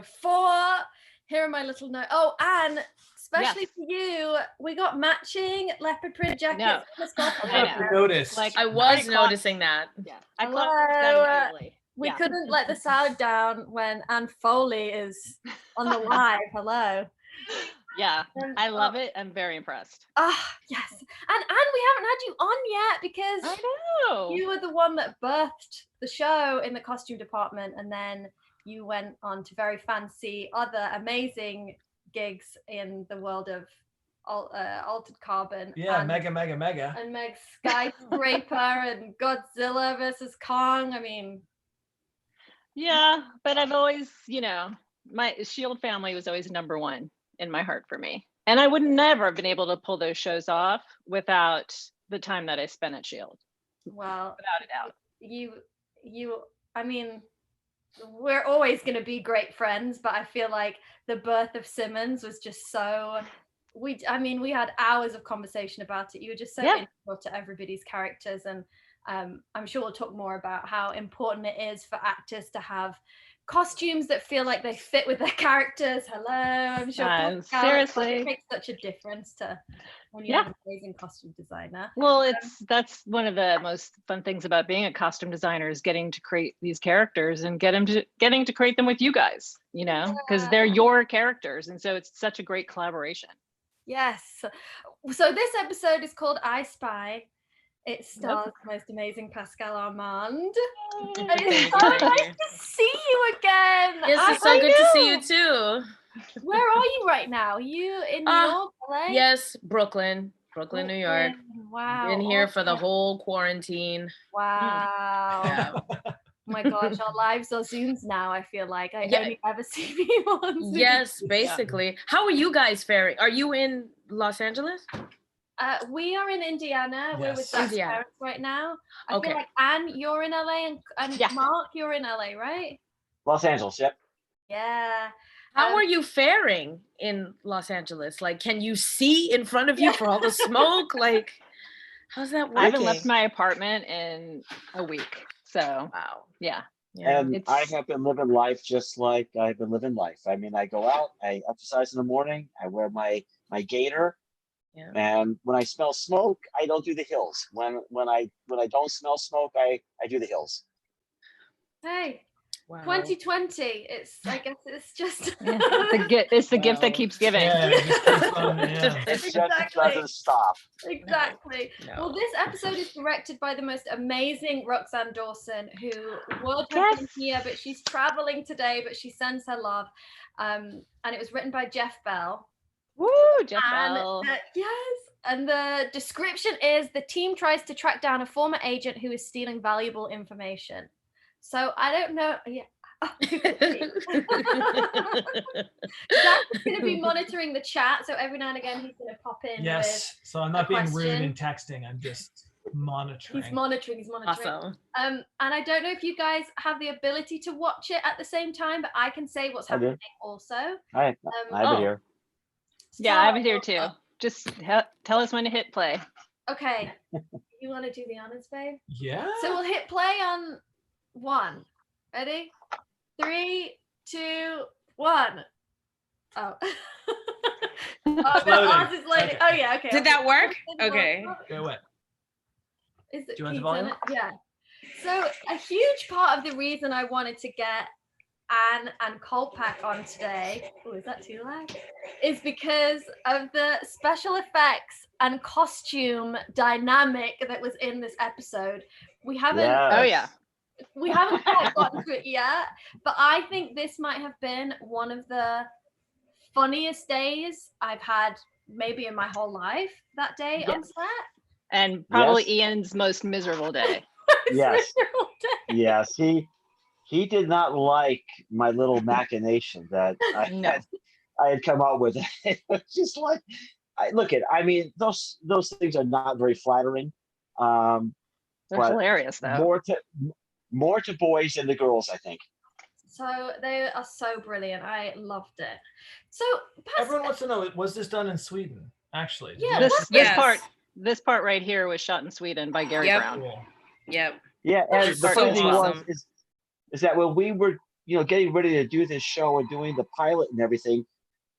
ANN04. Here are my little notes. Oh, Anne, especially for you, we got matching leopard print jackets. I noticed. Like I was noticing that. Yeah, I clocked that immediately. We couldn't let the sound down when ANN Foley is on the live. Hello. Yeah, I love it. I'm very impressed. Yes. And we haven't had you on yet because I know you were the one that birthed the show in the costume department, and then you went on to very fancy other amazing gigs in the world of Altered Carbon. Yeah, and, mega. And Meg Skyscraper and Godzilla versus Kong. I mean... Yeah, but I've always, my Shield family was always number one in my heart for me. And I would never have been able to pull those shows off without the time that I spent at Shield. Well, without a doubt. I mean, we're always going to be great friends, but I feel like the birth of Simmons was just so... We had hours of conversation about it. You were just so integral to everybody's characters, and I'm sure we'll talk more about how important it is for actors to have costumes that feel like they fit with their characters. Hello, I'm sure seriously, it makes such a difference to when you have an amazing costume designer. Well, that's one of the most fun things about being a costume designer is getting to create these characters and getting to create them with you guys, because they're your characters, and so it's such a great collaboration. Yes. So this episode is called I Spy. It stars the most amazing PASCALE Armand. And it's so nice to see you again. Yes, it's so good to see you too. Where are you right now? Are you in New York, LA? Yes, Brooklyn, New York. Wow. Been here for the whole quarantine. Wow. Yeah. Oh my gosh, our lives are Zooms now, I feel like. I only ever see people on Zoom. Yes, basically. Yeah. How are you guys faring? Are you in Los Angeles? We are in Indiana. Yes. We're with Zach's parents right now. I feel like Anne, you're in LA, and Mark, you're in LA, right? Los Angeles, yep. Yeah. How are you faring in Los Angeles? Like, can you see in front of you for all the smoke? Like, how's that working? I haven't left my apartment in a week. So, yeah. And I have been living life just like I've been living life. I mean, I go out, I exercise in the morning, I wear my gaiter. Yeah. And when I smell smoke, I don't do the hills. When I don't smell smoke, I do the hills. Hey, 2020. I guess it's just it's the gift that keeps giving. Yeah, it just doesn't stop. Exactly. No. Well, this episode is directed by the most amazing Roxanne Dawson, who would have been here, but she's traveling today, but she sends her love. And it was written by Jeff Bell. Woo, Jeff Bell. And the description is the team tries to track down a former agent who is stealing valuable information. So I don't know. Yeah. Zach's going to be monitoring the chat. So every now and again, he's going to pop in. Yes. So I'm not being rude in texting. I'm just monitoring. He's monitoring. Awesome. And I don't know if you guys have the ability to watch it at the same time, but I can say what's happening also. I have it here. Yeah, I have it here too. Just tell us when to hit play. Okay. You want to do the honors, babe? Yeah. So we'll hit play on 1. Ready? 3, 2, 1. Oh. Ours is loading. Okay. Oh yeah. Okay. Did that work? Okay. Go away. Do you want the volume? Yeah. So a huge part of the reason I wanted to get ANN Kolpack on today, is that too loud? Is because of the special effects and costume dynamic that was in this episode. We haven't we haven't quite gotten to it yet, but I think this might have been one of the funniest days I've had maybe in my whole life that day on set. And probably Ian's most miserable day. Yes, he did not like my little machination that I had come up with. It was just like, I mean, those things are not very flattering. They're hilarious though. More to boys than the girls, I think. So they are so brilliant. I loved it. So everyone wants to know, was this done in Sweden? Actually, yeah. This part right here was shot in Sweden by Gary Brown. Cool. Yep. Yeah, and the funny thing is that when we getting ready to do this show and doing the pilot and everything,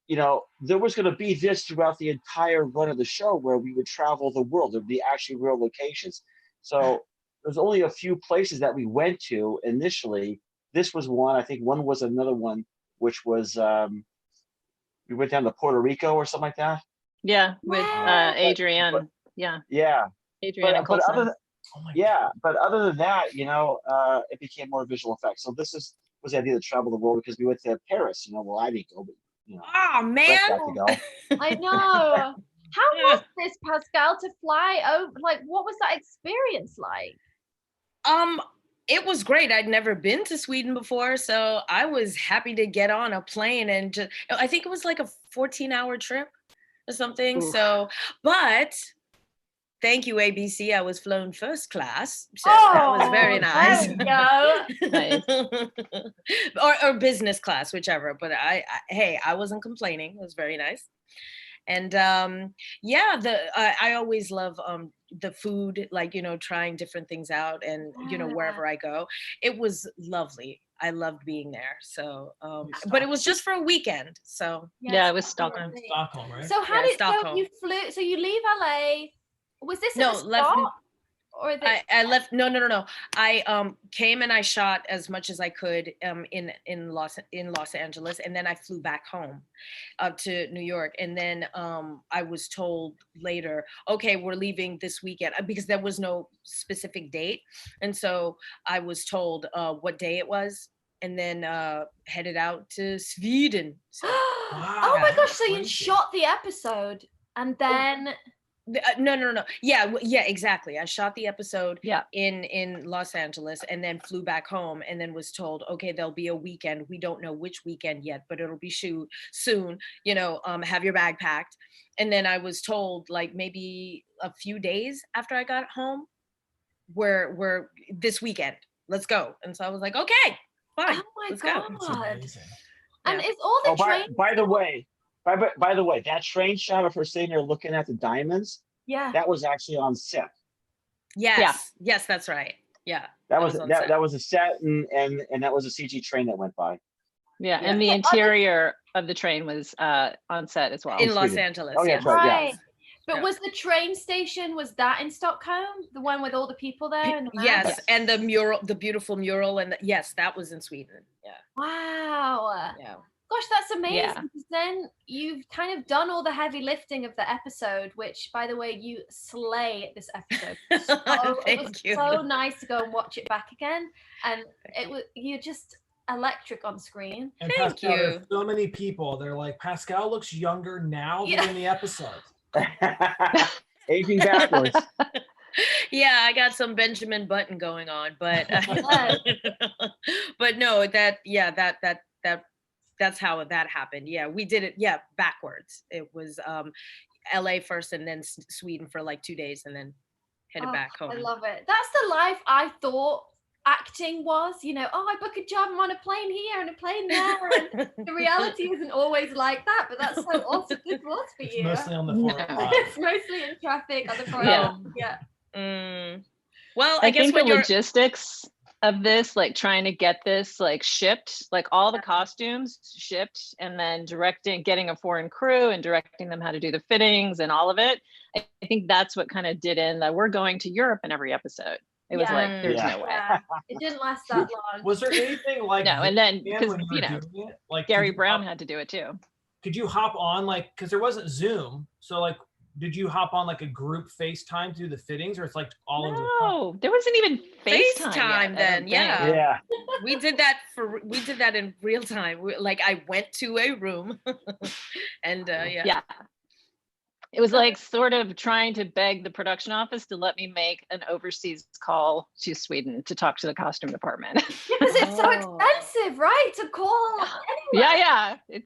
there was going to be this throughout the entire run of the show where we would travel the world. There'd be actually real locations. So there's only a few places that we went to initially. This was one. I think one was another one, which was we went down to Puerto Rico or something like that. Yeah, with Adrienne. But, yeah. But Adrienne and Colson. but other than that, it became more visual effects. So this was the idea to travel the world because we went to Paris. Well, I didn't go, but Oh man, got to go. I know. How was this, Pascal, to fly over? Like, what was that experience like? It was great. I'd never been to Sweden before, so I was happy to get on a plane and just, I think it was like a 14-hour trip or something. Oof. So, but thank you, ABC. I was flown first class, so that was very nice. There you go. or business class, whichever. But I wasn't complaining. It was very nice. And I always love the food, like, trying different things out and, wherever I go. It was lovely. I loved being there. So, but it was just for a weekend. So it was Stockholm. Stockholm, right? So how so you flew, so you leave LA. Was this at the spot? Or I left. No. I came and I shot as much as I could in Los Angeles, and then I flew back home up to New York. And then I was told later, okay, we're leaving this weekend, because there was no specific date. And so I was told what day it was, and then headed out to Sweden. So, wow, oh my gosh! So you shot the episode and then. No. Yeah, exactly. I shot the episode in Los Angeles and then flew back home and then was told, okay, there'll be a weekend. We don't know which weekend yet, but it'll be soon, have your bag packed. And then I was told, like, maybe a few days after I got home, we're this weekend, let's go. And so I was like, okay, fine. Oh my let's God. Go. And is all the train. By the way, that train shot of her sitting there looking at the diamonds, that was actually on set. Yes, that's right. Yeah, that was a set, and that was a CG train that went by. Yeah, and the interior of the train was on set as well in Los Angeles. Oh, yeah, that's right. Yeah. But was the train station, was that in Stockholm? The one with all the people there? And yes, and the mural, the beautiful mural, and yes, that was in Sweden. Yeah. Wow. Yeah. Gosh, that's amazing, because then you've kind of done all the heavy lifting of the episode, which, by the way, you slay this episode. It was so nice to go and watch it back again, and you're just electric on screen. And Thank Pascal, you. there's so many people. They're like, Pascal looks younger now than in the episode. Aging backwards. Yeah, I got some Benjamin Button going on, but but no, that's how that happened. Yeah, we did it. Yeah, backwards. It was LA first and then Sweden for like 2 days and then headed back home. I love it. That's the life I thought acting was. I book a job, I'm on a plane here and a plane there. And the reality isn't always like that, but that's so awesome. Good work for you. Mostly on the 405. It's mostly in traffic on the 405. Yeah. Well, I guess think when the logistics of this, like trying to get this like shipped, like all the costumes shipped, and then getting a foreign crew and directing them how to do the fittings and all of it. I think that's what kind of did in that we're going to Europe in every episode. It was like, there's no way. It didn't last that long. Was there anything like no? And then because like Gary Brown had to do it too. Could you hop on because there wasn't Zoom, so like, did you hop on like a group FaceTime to do the fittings, or it's like all over the phone? No, there wasn't even FaceTime then. Yeah. We did that in real time. Like I went to a room and it was like sort of trying to beg the production office to let me make an overseas call to Sweden to talk to the costume department. Because it's so expensive, right? To call anyway. Yeah. It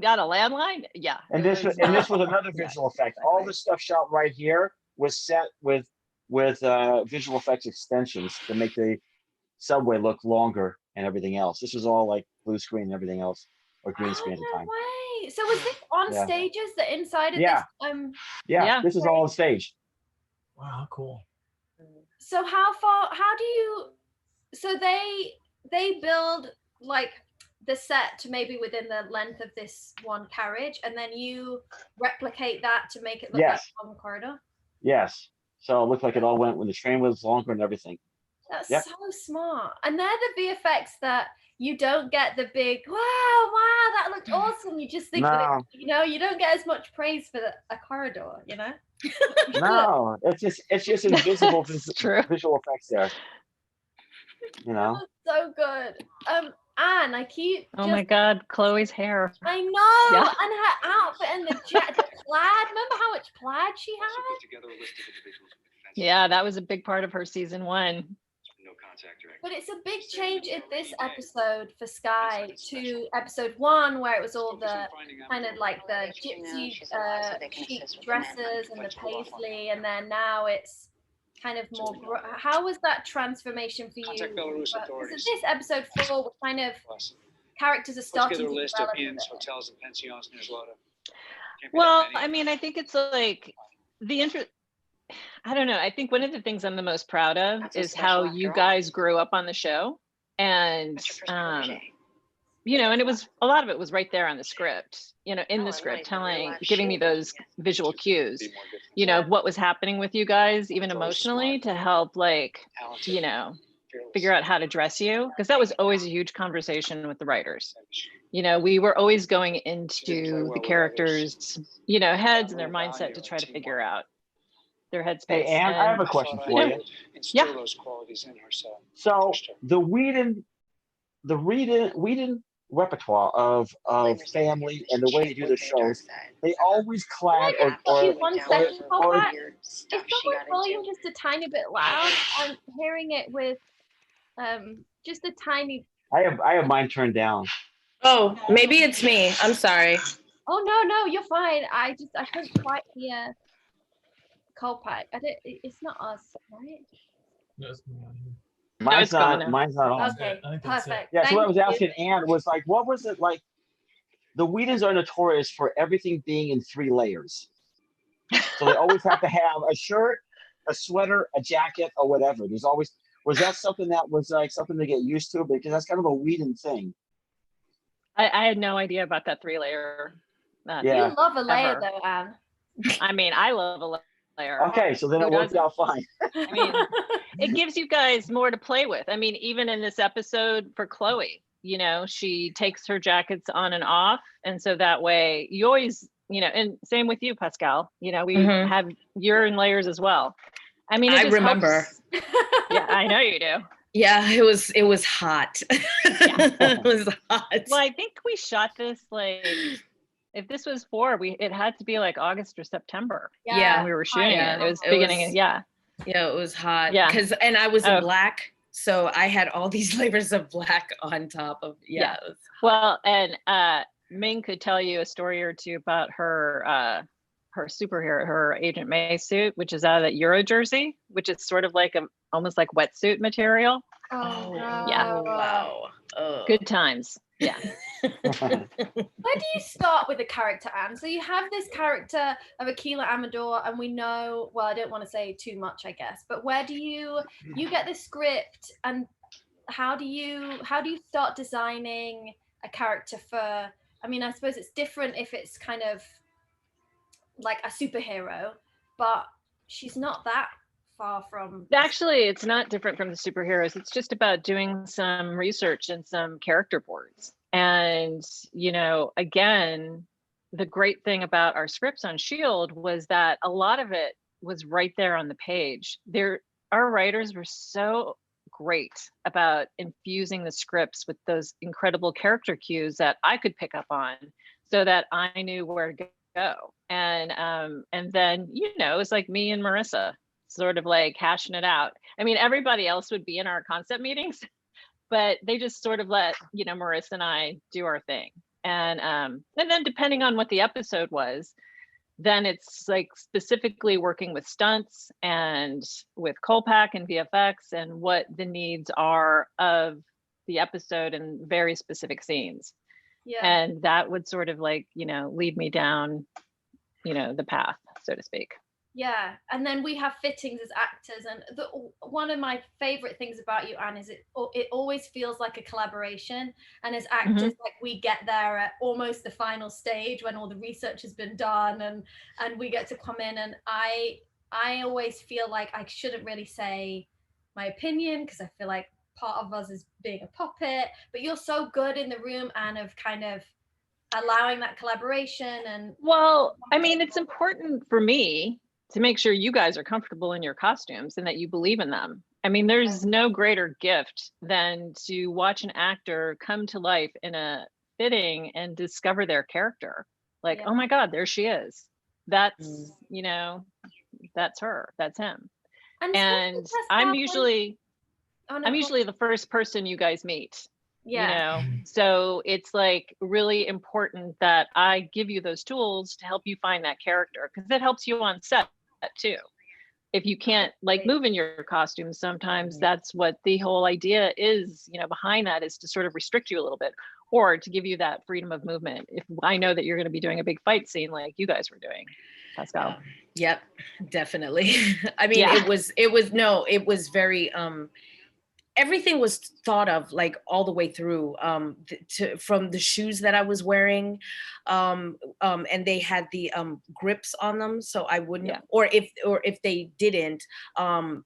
got a landline. Yeah. And this was another visual effect. All the stuff shot right here was set with visual effects extensions to make the subway look longer and everything else. This was all like blue screen and everything else, or green screen at the time. Way. So was this on stages, the inside of this? This is all on stage. Wow, cool. So so they build like the set to maybe within the length of this one carriage, and then you replicate that to make it look like Yes. a long corridor? Yes. So it looked like it all went when the train was longer and everything. That's Yep. so smart. And they're the VFX that you don't get the big, wow, that looked awesome. You just think that, No. you know, you don't get as much praise for a corridor, you know? No, it's just invisible true. visual effects there. You That know. was so good. Anne, I keep Oh my God, Chloe's hair. I know, Yeah. and her outfit and the plaid. Remember how much plaid she had? Yeah, that was a big part of her season 1. But it's a big change in this episode for Sky to episode 1, where it was all the kind of like the gypsy chic dresses and the paisley, and then now it's kind of more. How was that transformation for you? Because in this episode 4, we're kind of characters are starting to develop. Well, I mean, I think it's like the interest. I don't know. I think one of the things I'm the most proud of is how you guys grew up on the show. And, you know, and it was, a lot of it was right there on the script, you know, in the script, giving me those visual cues, you know, what was happening with you guys, even emotionally, to help, like, you know, figure out how to dress you. Because that was always a huge conversation with the writers. You know, we were always going into the characters', you know, heads and their mindset to try to figure out their headspace. Hey, Anne, I have a question for you. Yeah. So the Whedon repertoire of family and the way they do the shows, they always clad Is someone's volume just a tiny bit loud? I'm hearing it with just a tiny. I have mine turned down. Oh, maybe it's me. I'm sorry. Oh no, you're fine. I couldn't quite hear Kolpack. It's not us, right? No, it's not. Mine's not on. Okay, perfect. Yeah, so what I was asking Anne was like, what was it like? The Whedons are notorious for everything being in 3 layers. So they always have to have a shirt, a sweater, a jacket, or whatever. Was that something that was like something to get used to? Because that's kind of a Whedon thing. I had no idea about that 3-layer. Yeah. You love a layer though, Anne. I mean, I love a layer. Okay, so then it worked out fine. I mean, it gives you guys more to play with. I mean, even in this episode for Chloe, you know, she takes her jackets on and off. And so that way you always, you know, and same with you, Pascal, you know, we have, you're in layers as well. I mean, I remember. Yeah, I know you do. Yeah, it was hot. It was hot. Well, I think we shot this like, if this was 4, it had to be like August or September. Yeah, when we were shooting it. It was beginning. Yeah, it was hot. Yeah, and I was in black, so I had all these layers of black on top of. Yeah. It was well, and Ming could tell you a story or two about her superhero, her Agent May suit, which is out of that Euro jersey, which is sort of like almost like wetsuit material. Oh, yeah. Wow. Good times. Yeah. Where do you start with a character, Anne? So you have this character of Akila Amador, and we know, well, I don't want to say too much, I guess, but where do you get the script, and how do you start designing a character for, I mean, I suppose it's different if it's kind of like a superhero, but she's not that far from. Actually, it's not different from the superheroes. It's just about doing some research and some character boards. And, you know, again, the great thing about our scripts on S.H.I.E.L.D. was that a lot of it was right there on the page. Our writers were so great about infusing the scripts with those incredible character cues that I could pick up on, so that I knew where to go. And then, you know, it was like me and Marissa sort of like hashing it out. I mean, everybody else would be in our concept meetings, but they just sort of let, you know, Marissa and I do our thing. And then depending on what the episode was, then it's like specifically working with stunts and with Kolpack and VFX and what the needs are of the episode and very specific scenes. Yeah. And that would sort of like, you know, lead me down, you know, the path, so to speak. Yeah, and then we have fittings as actors, and one of my favorite things about you, Anne, is it always feels like a collaboration. And as actors, like we get there at almost the final stage when all the research has been done, and we get to come in, and I always feel like I shouldn't really say my opinion because I feel like part of us is being a puppet, but you're so good in the room, Anne, of kind of allowing that collaboration. And well, I mean, it's important for me to make sure you guys are comfortable in your costumes and that you believe in them. I mean, there's no greater gift than to watch an actor come to life in a fitting and discover their character. Like, oh my God, there she is. That's, you know, that's her, that's him. And I'm usually the first person you guys meet. You know, so it's like really important that I give you those tools to help you find that character, because it helps you on set too. If you can't like move in your costume, sometimes that's what the whole idea is, you know, behind that, is to sort of restrict you a little bit, or to give you that freedom of movement. If I know that you're going to be doing a big fight scene like you guys were doing, Pascal. Yep, definitely. I mean, it was very everything was thought of like all the way through, from the shoes that I was wearing, and they had the grips on them, so I wouldn't, or if they didn't,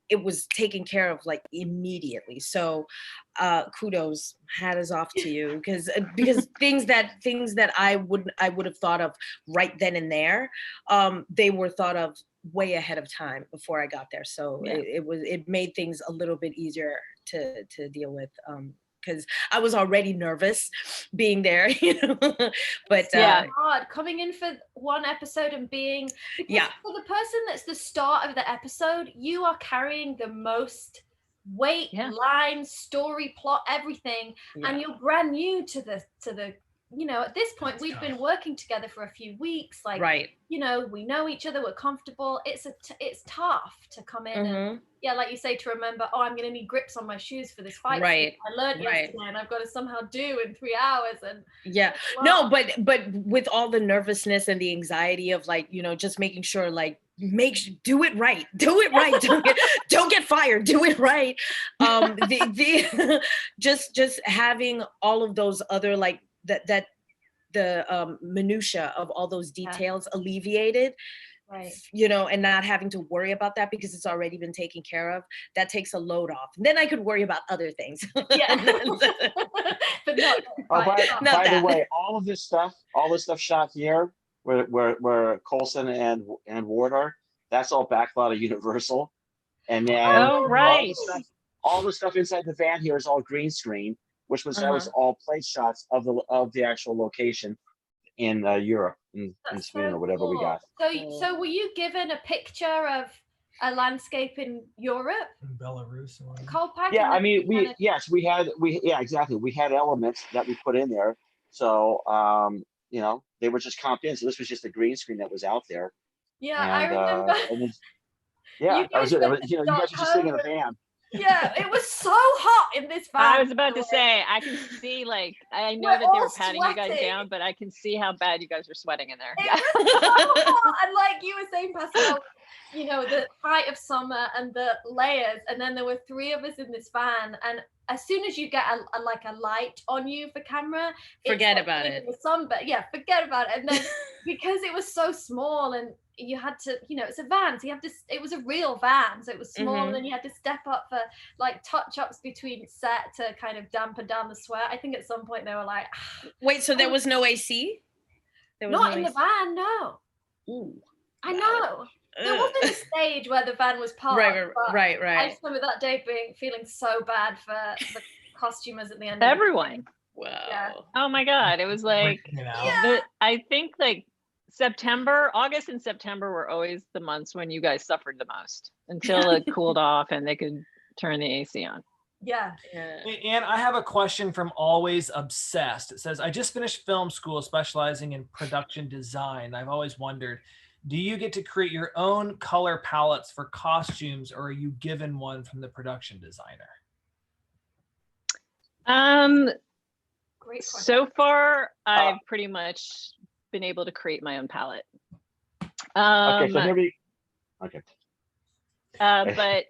it was taken care of like immediately. So kudos, hat is off to you, because things that I would have thought of right then and there, they were thought of way ahead of time before I got there. So it made things a little bit easier to deal with, because I was already nervous being there, you know. But hard coming in for one episode and being, because for the person that's the start of the episode, you are carrying the most weight, line, story, plot, everything, and you're brand new to the you know, at this point we've been working together for a few weeks, like you know, we know each other, we're comfortable. It's tough to come in and like you say, to remember, oh, I'm gonna need grips on my shoes for this fight scene I learned yesterday and I've got to somehow do in 3 hours. And no, but with all the nervousness and the anxiety of like, you know, just making sure like do it right don't get fired, do it right, just having all of those other like the minutia of all those details alleviated, you know, and not having to worry about that because it's already been taken care of, that takes a load off. And then I could worry about other things. But not by the way, all this stuff shot here where Coulson and Ward are, that's all backlot of Universal. And then all the stuff inside the van here is all green screen, which was that was all plate shots of the actual location in Europe, in Sweden, or whatever we got. So were you given a picture of a landscape in Europe, in Belarus, or Kolpack? Yeah, I mean, we had elements that we put in there. So you know, they were just comped in. So this was just a green screen that was out there. Yeah, I remember. You know, you guys were just sitting in a van. Yeah, it was so hot in this van. I was about to say, I can see, like, I know that they were patting you guys down, but I can see how bad you guys are sweating in there. It was so hot. And like you were saying, Pascal, you know, the height of summer and the layers, and then there were 3 of us in this van, and as soon as you get a light on you for camera, forget about it. The sun, but forget about it. And then because it was so small and you had to, you know, it's a van, so you have to, it was a real van, so it was small, and then you had to step up for like touch-ups between set to kind of dampen down the sweat. I think at some point they were like, wait, so there was no AC? Not in the van, no. Ooh, I know. There wasn't a stage where the van was parked. Right. I just remember that day feeling so bad for the costumers at the end. Everyone. Wow. Yeah. Oh my God. It was like, I think like August and September were always the months when you guys suffered the most until it cooled off and they could turn the AC on. Yeah. And I have a question from Always Obsessed. It says, I just finished film school specializing in production design. I've always wondered, do you get to create your own color palettes for costumes, or are you given one from the production designer? Great question. So far, I've pretty much been able to create my own palette. Okay, so here we Okay. But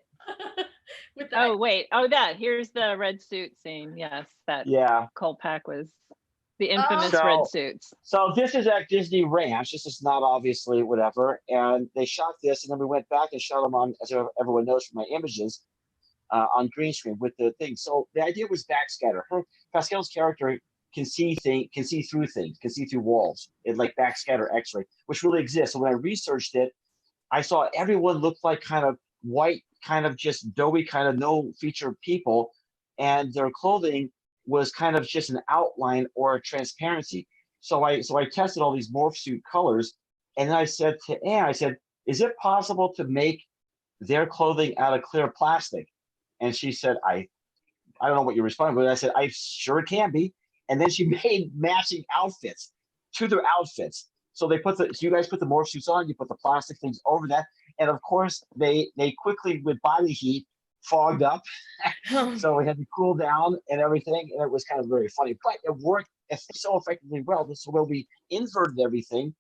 With the here's the red suit scene. Yes, that Yeah. Kolpack was the infamous So- red suits. So this is at Disney Ranch. This is not obviously whatever. And they shot this, and then we went back and shot them on, as everyone knows from my images, on green screen with the thing. So the idea was backscatter. Pascale's character can see through things, can see through walls. It like backscatter X-ray, which really exists. So when I researched it, I saw everyone looked like kind of white, kind of just doughy, kind of no feature people, and their clothing was kind of just an outline or a transparency. So I tested all these morph suit colors, and then I said to Anne, I said, "Is it possible to make their clothing out of clear plastic?" And she said, I don't know what you responded, but I said, "I sure it can be." And then she made matching outfits to their outfits. So you guys put the morph suits on, you put the plastic things over that, and of course they quickly with body heat fogged up. So we had to cool down and everything, and it was kind of very funny, but it worked so effectively well. So when we inverted everything,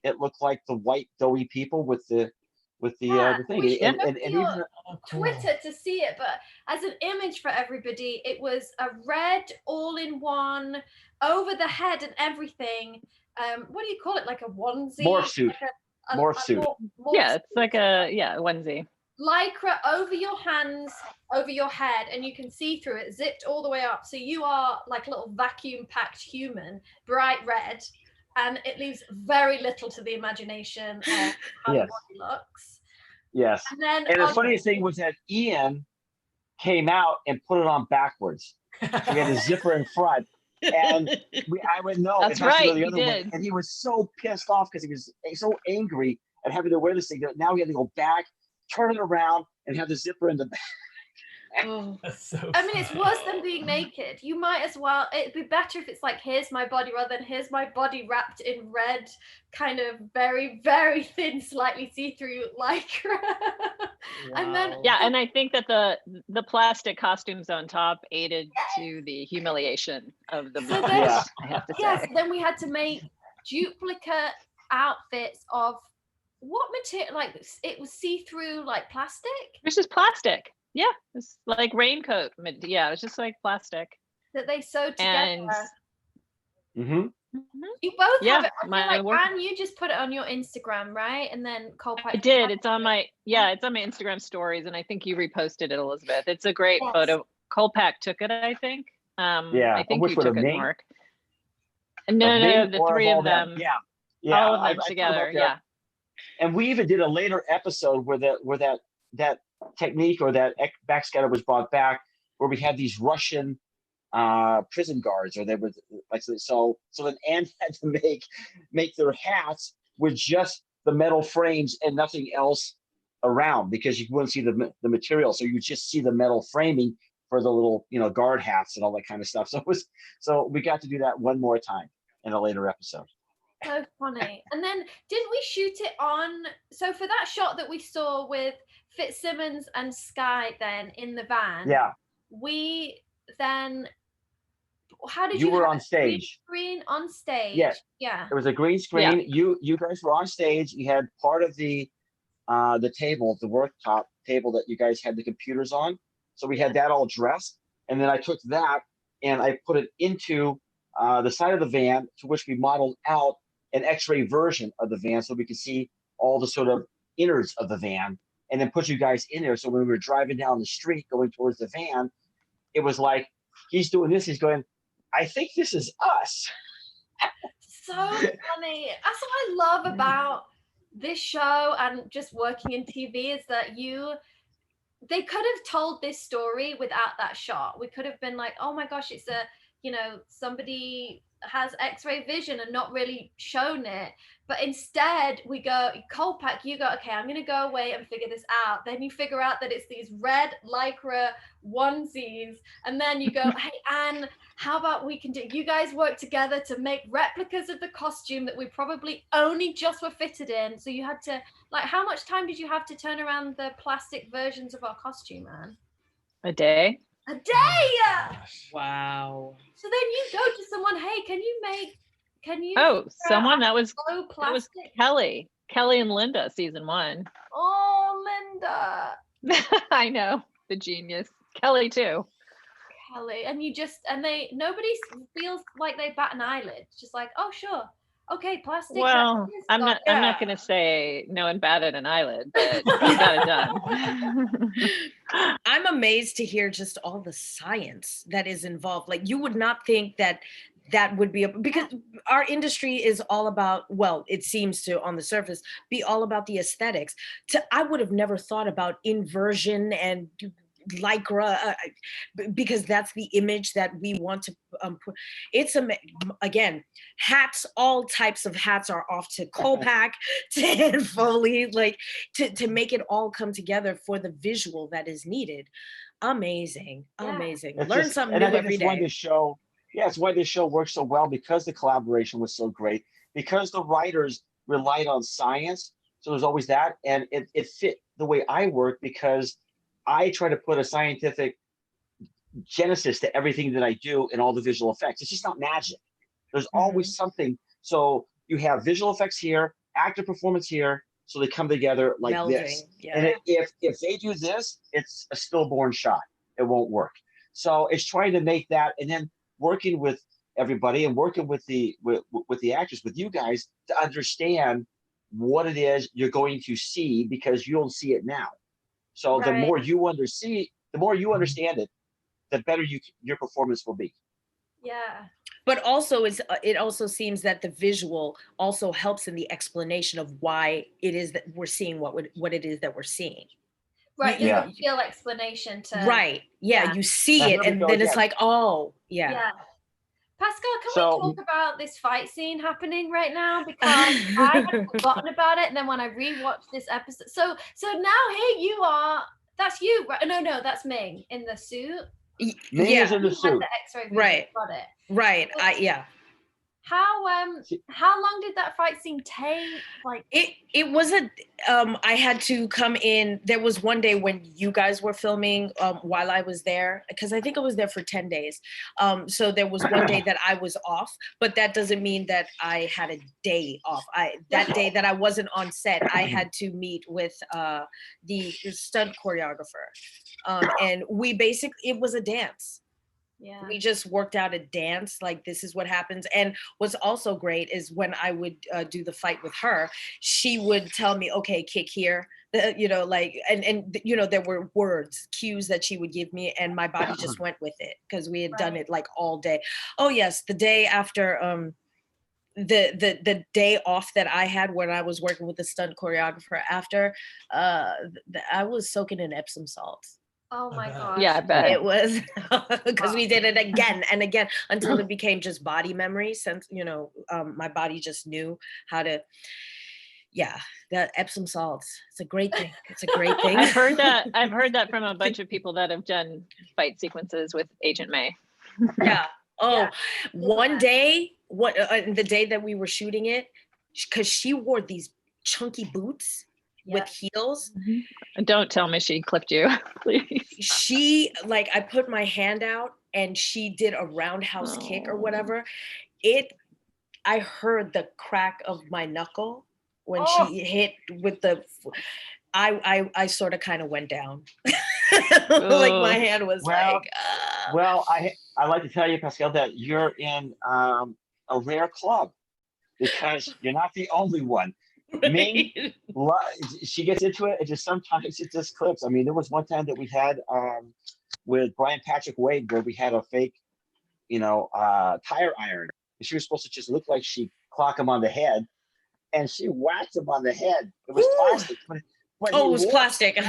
it looked like the white doughy people with the thing. We should And go to your even Twitter to see it, but as an image for everybody, it was a red all-in-one over the head and everything. What do you call it? Like a onesie? morph suit. Like Morph suit. Yeah, it's like a onesie. Lycra over your hands, over your head, and you can see through it, zipped all the way up. So you are like a little vacuum-packed human, bright red, and it leaves very little to the imagination of how your body looks. Yes. And the funniest thing was that Ian came out and put it on backwards. So we had a zipper in front. And I went, no, that's it has to go right, the other he way. did. And he was so pissed off because he was so angry at having to wear this thing that now he had to go back, turn it around, and have the zipper in the back. That's so I mean, it's funny. worse than being naked. You might as well, it'd be better if it's like, here's my body, rather than here's my body wrapped in red, kind of very, very thin, slightly see-through lycra. And then Yeah, and I think that the plastic costumes on top aided to the humiliation of the So movie. then- I have to say. yes, then we had to make duplicate outfits of what material? Like it was see-through, like plastic. It's just plastic. Yeah, it's like raincoat. Yeah, it's just like plastic. That they sewed together. And You both have it. I my feel like, work- Anne, you just put it on your Instagram, right? And then Kolpack. I did. It's on my Instagram stories, and I think you reposted it, Elizabeth. It's a great photo. Kolpack took it, I think. I think you took it, Mark. No, the three of them. Yeah, all of them together. Yeah. And we even did a later episode where that technique or that backscatter was brought back, where we had these Russian prison guards, or they were like, so then Anne had to make their hats with just the metal frames and nothing else around, because you wouldn't see the material, so you just see the metal framing for the little guard hats and all that kind of stuff. So we got to do that one more time in a later episode. So funny. And then didn't we shoot it on, so for that shot that we saw with Fitzsimmons and Sky then in the van, we then, how did you were have on stage? Green screen on stage. Yeah. It was a green screen. You guys were on stage. You had part of the table, the worktop table that you guys had the computers on. So we had that all dressed. And then I took that and I put it into the side of the van, to which we modeled out an X-ray version of the van so we could see all the sort of innards of the van, and then put you guys in there. So when we were driving down the street going towards the van, it was like, he's doing this, he's going, I think this is us. So funny. That's what I love about this show and just working in TV, is that they could have told this story without that shot. We could have been like, oh my gosh, it's somebody has X-ray vision, and not really shown it. But instead we go, Kolpack, you go, okay, I'm going to go away and figure this out. Then you figure out that it's these red lycra onesies. And then you go, hey, Anne, how about you guys work together to make replicas of the costume that we probably only just were fitted in. So you had to, like, how much time did you have to turn around the plastic versions of our costume, Anne? A day. A day! Wow. So then you go to someone, hey, can you someone that was plastic? Kelly. Kelly and Linda, season 1. Oh, Linda. I know, the genius. Kelly too. Kelly, and nobody feels like they bat an eyelid. It's just like, oh sure, okay, plastic. Well, I'm not gonna say no one batted an eyelid, but you got it done. I'm amazed to hear just all the science that is involved. Like, you would not think that would be because our industry is all about, well, it seems to on the surface be all about the aesthetics. I would have never thought about inversion and lycra because that's the image that we want to put. It's again, hats, all types of hats are off to Kolpack, to Ann Foley, like to make it all come together for the visual that is needed. Amazing. Learn something new every day. It's why this show works so well, because the collaboration was so great, because the writers relied on science. So there's always that, and it fit the way I work, because I try to put a scientific genesis to everything that I do in all the visual effects. It's just not magic. There's always something. So you have visual effects here, actor performance here, so they come together like melding, this. Yeah. And if they do this, it's a stillborn shot. It won't work. So it's trying to make that, and then working with everybody and working with the actors, with you guys, to understand what it is you're going to see, because you'll see it now. So the more you understand it, the better your performance will be. Yeah. But also it also seems that the visual also helps in the explanation of why it is that we're seeing what it is that we're seeing. Right. Yeah. Feel explanation to. Right. Yeah. You see it, and then it's like, oh, yeah. Yeah. Pascal, can we talk about this fight scene happening right now? Because I had forgotten about it, and then when I rewatched this episode, so now here you are. That's you, right? No, that's Ming in the suit. Ming is in the suit. The X-ray vision. Right. Got it. Right. Yeah. How long did that fight scene take? Like it was I had to come in. There was one day when you guys were filming while I was there, because I think I was there for 10 days. So there was one day that I was off, but that doesn't mean that I had a day off. That day that I wasn't on set, I had to meet with the stunt choreographer. And it was a dance. Yeah. We just worked out a dance, like this is what happens. And what's also great is when I would do the fight with her, she would tell me, okay, kick here, and there were cues that she would give me, and my body just went with it, because we had done it like all day. Oh yes, the day after the day off that I had when I was working with the stunt choreographer after, I was soaking in Epsom salts. Oh my God. Yeah, I bet. It was, because we did it again and again until it became just body memory, since, my body just knew how to, the Epsom salts. It's a great thing. I've heard that from a bunch of people that have done fight sequences with Agent May. Yeah. Oh, yeah. One day, the day that we were shooting it, because she wore these chunky boots with heels. And don't tell me she clipped you, please. She, I put my hand out and she did a roundhouse kick or whatever. I heard the crack of my knuckle when she hit with I sort of kind of went down. Like my hand was Well, I like to tell you, Pascal, that you're in a rare club, because you're not the only one. Ming, she gets into it, and just sometimes it just clips. I mean, there was one time that we had with Brian Patrick Wade where we had a fake, tire iron. And she was supposed to just look like she clocked him on the head, and she whacked him on the head. It was plastic. But it was plastic. It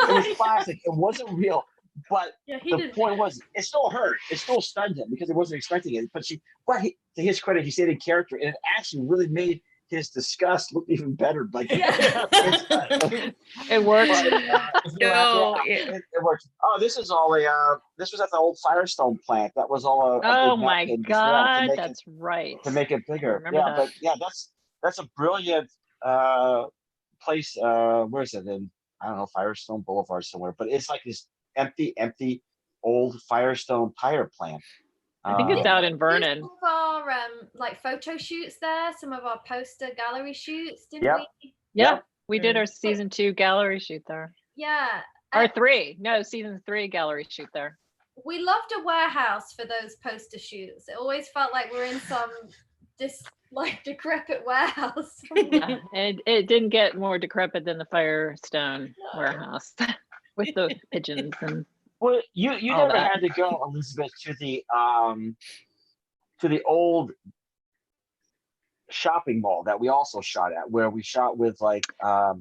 was plastic. It wasn't real. But the point was, it still hurt. It still stunned him because he wasn't expecting it. But to his credit, he stayed in character, and it actually really made his disgust look even better. It worked. It worked. Oh, this is all this was at the old Firestone plant. That was all oh my God, that's right. To make it bigger. That. But that's a brilliant place. Where is it? In, I don't know, Firestone Boulevard somewhere. But it's like this empty old Firestone tire plant. I think it's out in Do Vernon. some of our like photo shoots there, some of our poster gallery shoots, didn't Yep. we? Yeah, we did our season 2 gallery shoot there. Yeah. Or 3, no, season 3 gallery shoot there. We loved a warehouse for those poster shoots. It always felt like we're in some decrepit warehouse. Yeah, it didn't get more decrepit than the Firestone warehouse with the pigeons and. Well, you all never that. had to go, Elizabeth, to the old shopping mall that we also shot at, where we shot with like right.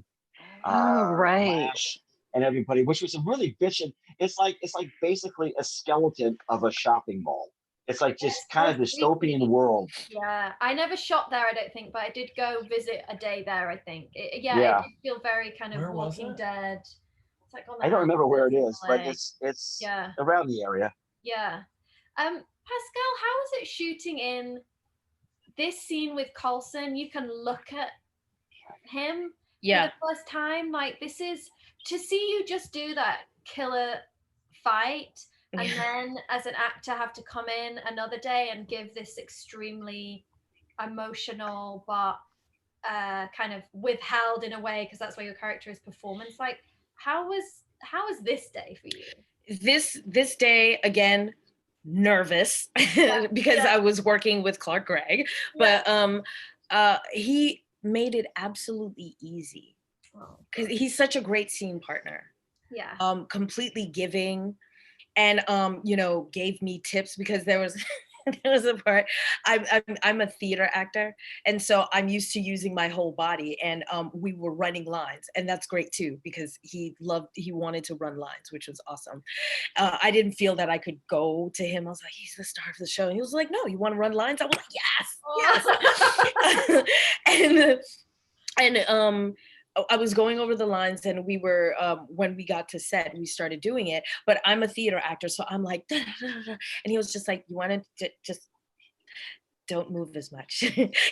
Lash and everybody, which was a really bitchin'. It's like basically a skeleton of a shopping mall. It's like just kind of dystopian world. Yeah, I never shot there, I don't think, but I did go visit a day there, I think. It did feel very kind of Where was Walking it? Dead. It's like on the I don't remember where it outskirts is, of but LA. it's Yeah. around the area. Yeah. Pascal, how is it shooting in this scene with Coulson? You can look at him for the first time. Like, this is to see you just do that killer fight and then as an actor have to come in another day and give this extremely emotional but kind of withheld in a way, because that's where your character is performance. Like, how was this day for you? This day, again, nervous because I was working with Clark Gregg, but he made it absolutely easy because he's such a great scene partner. Yeah. Completely giving, and gave me tips because there was a part. I'm a theater actor, and so I'm used to using my whole body, and we were running lines, and that's great too because he wanted to run lines, which was awesome. I didn't feel that I could go to him. I was like, he's the star of the show, and he was like, no, you want to run lines? I was like, yes. and I was going over the lines, and we were, when we got to set, we started doing it, but I'm a theater actor. So I'm like, da, da, da, da. And he was just like, you want to just don't move as much.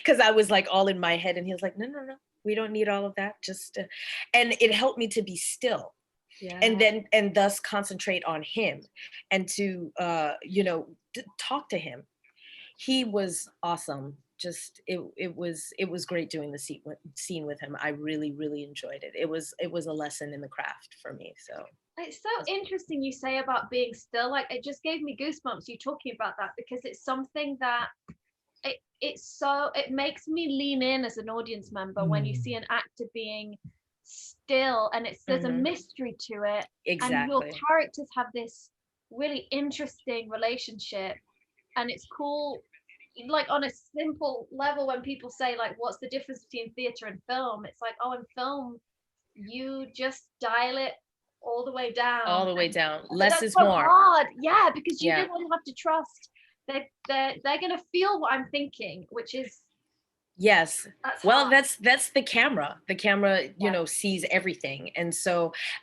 Cause I was like all in my head, and he was like, no, we don't need all of that. Just, and it helped me to be still. Yeah. And thus concentrate on him and to, talk to him. He was awesome. Just it was great doing the scene with him. I really enjoyed it. It was a lesson in the craft for me. So it's so interesting you say about being still. Like, it just gave me goosebumps you talking about that, because it's something that it makes me lean in as an audience member when you see an actor being still, and there's a mystery to it. Exactly. And your characters have this really interesting relationship, and it's cool. Like, on a simple level, when people say, like, what's the difference between theater and film? It's like, in film, you just dial it all the way down. All the way down. Less is so more. Hard. Yeah, because you don't have to trust. They're gonna feel what I'm thinking, which is yes. Well, that's the camera. The camera, sees everything, and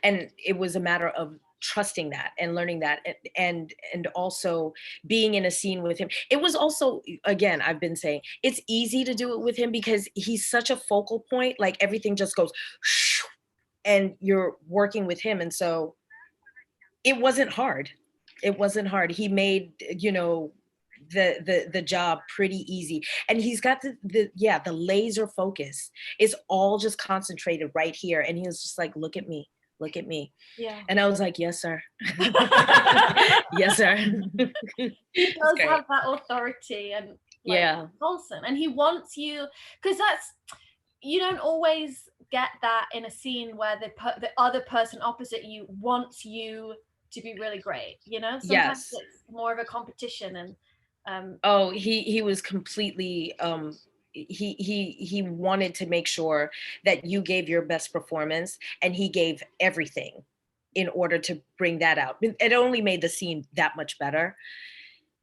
it was a matter of trusting that and learning that, and also being in a scene with him. It was also, again, I've been saying, it's easy to do it with him because he's such a focal point. Like, everything just goes shoo, and you're working with him, and so it wasn't hard. He made the job pretty easy, and he's got the laser focus. It's all just concentrated right here, and he was just like, look at me. Yeah. And I was like, yes, sir. Yes, sir. He does have that authority, and Coulson, and he wants you, because you don't always get that in a scene where the other person opposite you wants you to be really great. Sometimes it's more of a competition, and he was completely he wanted to make sure that you gave your best performance, and he gave everything in order to bring that out. It only made the scene that much better.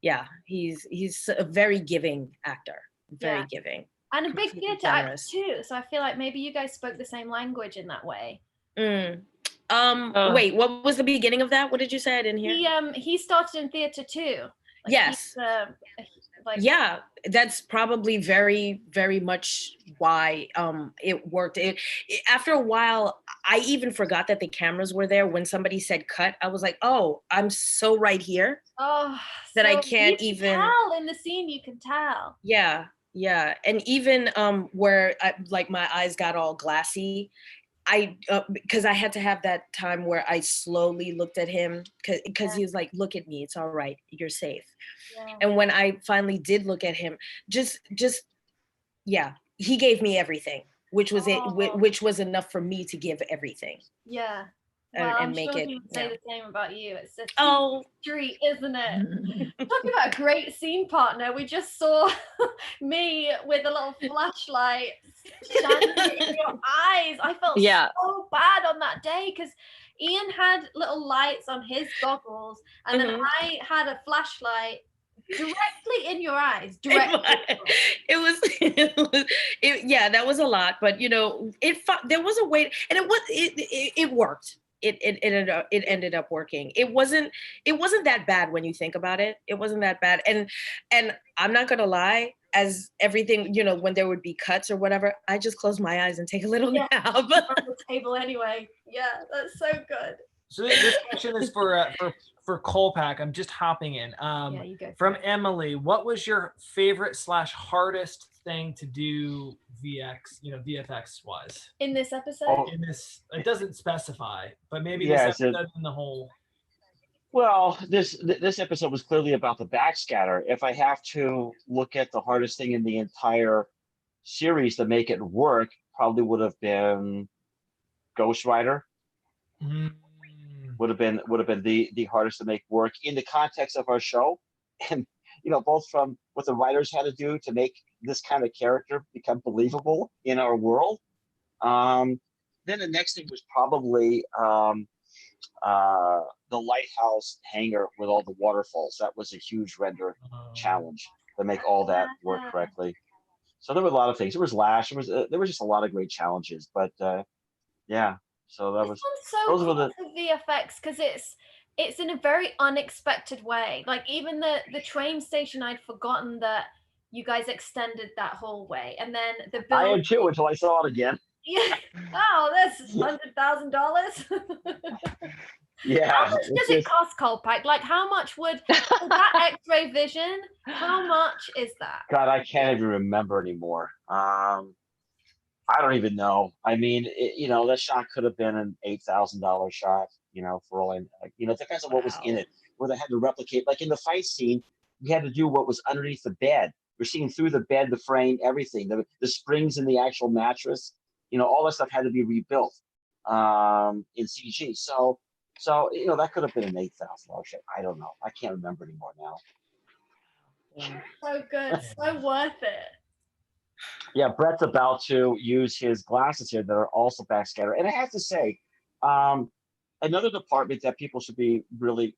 Yeah, he's a very giving actor. Very giving. And a big theater actor too. So I feel like maybe you guys spoke the same language in that way. Wait, what was the beginning of that? What did you say? I didn't hear. He started in theater too. Like, yes. Like, yeah, that's probably very, very much why it worked. After a while, I even forgot that the cameras were there. When somebody said cut, I was like, oh, I'm so right here that I can't you even tell in the scene. You can tell. Yeah, yeah, and even where like my eyes got all glassy, because I had to have that time where I slowly looked at him because he was like, look at me, it's all right, you're safe. Yeah. And when I finally did look at him, yeah, he gave me everything, which was which was enough for me to give everything. Yeah. Well, and I'm make sure it. he would say the same about you. It's a street, isn't it? Talking about a great scene partner, we just saw me with a little flashlight shining in your eyes. I felt so bad on that day because Ian had little lights on his goggles, and then I had a flashlight directly in your eyes. Yeah, that was a lot, but there was a way, and it worked. It ended up working. It wasn't that bad when you think about it. It wasn't that bad, and I'm not gonna lie. As everything, when there would be cuts or whatever, I just close my eyes and take a little nap on the table anyway. Yeah, that's so good. So this question is for Kolpack. I'm just hopping in. You go. From Emily, what was your favorite / hardest thing to do VFX wise in this episode? In this, it doesn't specify, but maybe Yeah, this episode in the whole. Well, this episode was clearly about the backscatter. If I have to look at the hardest thing in the entire series to make it work, probably would have been Ghost Rider. Would have been the hardest to make work in the context of our show, and both from what the writers had to do to make this kind of character become believable in our world. Then the next thing was probably the lighthouse hangar with all the waterfalls. That was a huge render challenge to make all that work correctly. So there were a lot of things. There was Lash. There was just a lot of great challenges. But yeah, so that was those were the VFX because it's in a very unexpected way. Like even the train station, I'd forgotten that you guys extended that whole way, and then the building. I am too until I saw it again. Yeah. Oh, that's $100,000. Yeah. How much does it cost, Kolpack? Like, how much would that X-ray vision? How much is that? God, I can't even remember anymore. I don't even know. I mean, that shot could have been an $8,000 shot. For all it depends on what was in it. Where they had to replicate, like in the fight scene, we had to do what was underneath the bed. We're seeing through the bed, the frame, everything, the springs in the actual mattress. All that stuff had to be rebuilt in CG. So that could have been an $8,000 shot. I don't know. I can't remember anymore now. So good, so worth it. Yeah, Brett's about to use his glasses here that are also backscatter. And I have to say, another department that people should be really,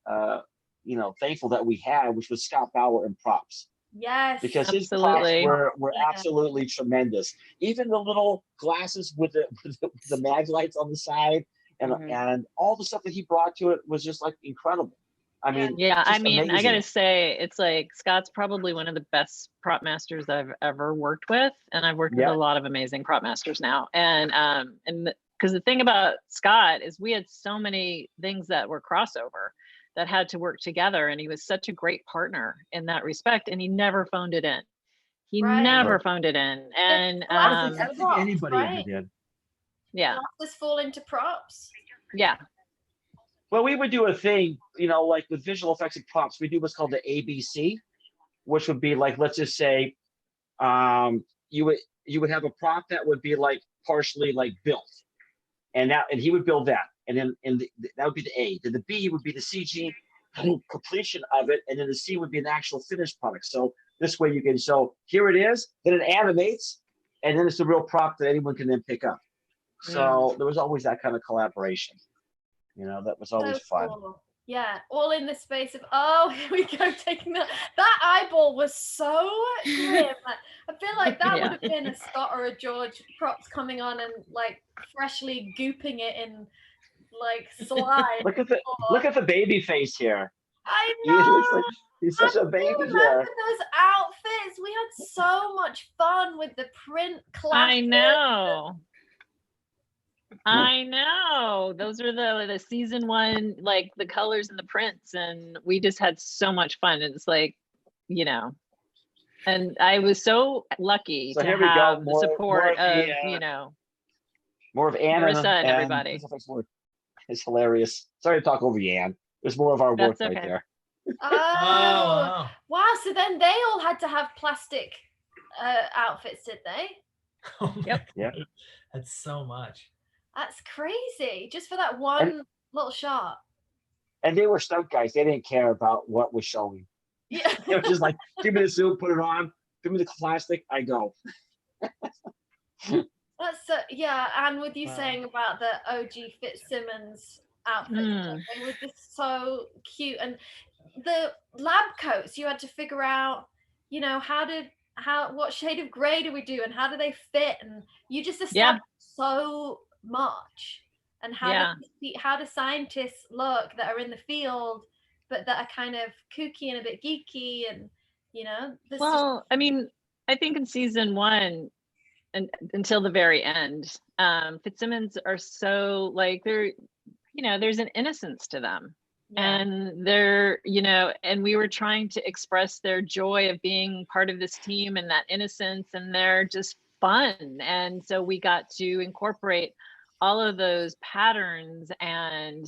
thankful that we had, which was Scott Bauer in props. Yes, because his props were absolutely tremendous. Even the little glasses with the mag lights on the side, and all the stuff that he brought to it was just like incredible. I mean, I gotta say, it's like Scott's probably one of the best prop masters I've ever worked with, and I've worked with a lot of amazing prop masters now. And because the thing about Scott is we had so many things that were crossover that had to work together, and he was such a great partner in that respect, and he never phoned it in. He never phoned it in, and I don't think anybody ever did. Yeah, just fall into props. Yeah. Well, we would do a thing, like with visual effects and props, we do what's called the ABC, which would be like, let's just say, you would have a prop that would be like partially like built, and he would build that, and then that would be the A. Then the B would be the CG completion of it, and then the C would be an actual finished product. So this way so here it is, then it animates, and then it's a real prop that anyone can then pick up. So there was always that kind of collaboration. That was always fun. Cool. Yeah, all in the space of here we go, taking that eyeball was so grim. I feel like that would have been a Scott or a George props coming on and like freshly gooping it in like slime. Look at the baby face here. I He looks know. like he's such a Do you baby remember here. those outfits? We had so much fun with the print classes. I know. I know. Those are the season one, like the colors and the prints, and we just had so much fun. It's like, you know, and I was so lucky So to here we go. have the More support of the of, you know, more of Ann Marissa and and everybody. it's hilarious. Sorry to talk over you, Ann. There's more of our work That's right okay. there. Oh, wow. wow. So then they all had to have plastic outfits, did they? Oh my Yep. Yeah. God. That's so much. That's crazy. Just for that one little shot. And they were stunt guys. They didn't care about what was showing. Yeah. They were just like, give me the suit, put it on, give me the plastic, I go. That's yeah, and with you Wow. saying about the OG Fitzsimmons outfits, they were just so cute. And the lab coats, you had to figure out, you know, what shade of gray do we do and how do they fit, and you just established so much. And how do scientists look that are in the field but that are kind of kooky and a bit geeky, and you know, Well, I mean, I think in season one and until the very end, Fitzsimmons are so like they're, you know, there's an innocence to them. Yeah. And they're, you know, and we were trying to express their joy of being part of this team and that innocence, and they're just fun. And so we got to incorporate all of those patterns and,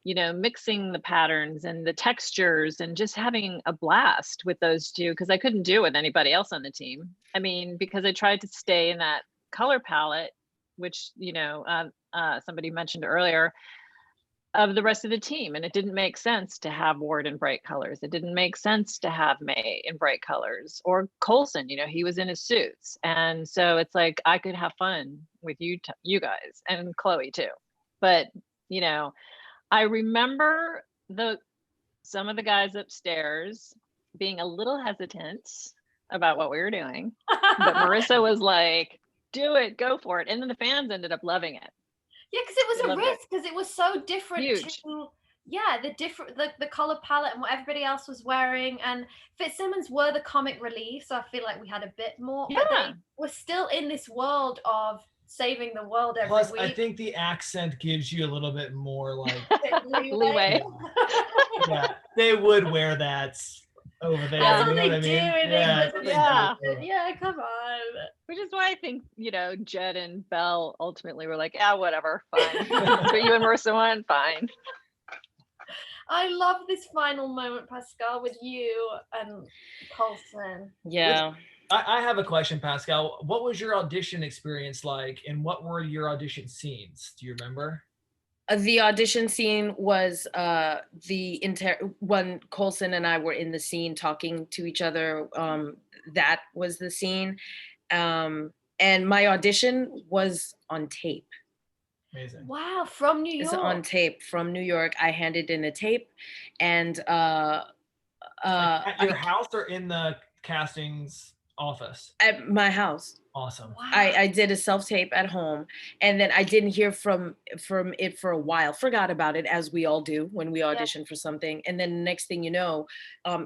you know, mixing the patterns and the textures and just having a blast with those two, because I couldn't do it with anybody else on the team. I mean, because I tried to stay in that color palette, which, you know, somebody mentioned earlier, of the rest of the team. And it didn't make sense to have Ward in bright colors. It didn't make sense to have May in bright colors, or Coulson, you know, he was in his suits. And so it's like, I could have fun with you guys, and Chloe too. But, you know, I remember some of the guys upstairs being a little hesitant about what we were doing, but Marissa was like, do it, go for it. And then the fans ended up loving it. Yeah, because it was a risk, because it was so different. Huge. To the color palette and what everybody else was wearing. And Fitzsimmons were the comic relief, so I feel like we had a bit more. Yeah. But they were still in this world of saving the world every Plus, week. I think the accent gives you a little bit more like leeway. Yeah, they would wear that over there. That's you what know they what I do. mean? Yeah, come on. Which is why I think, you know, Jed and Belle ultimately were like, yeah, whatever, fine. But you and Marissa won, fine. I love this final moment, Pascal, with you and Coulson. Yeah. I have a question, Pascal. What was your audition experience like, and what were your audition scenes? Do you remember? The audition scene was when Coulson and I were in the scene talking to each other. That was the scene. And my audition was on tape. Amazing. Wow, from New York. It's on tape from New York. I handed in a tape, and at your house or in the casting's office? At my house. Awesome. Wow. I did a self-tape at home, and then I didn't hear from it for a while. Forgot about it, as we all do when we audition for something. And then the next thing you know,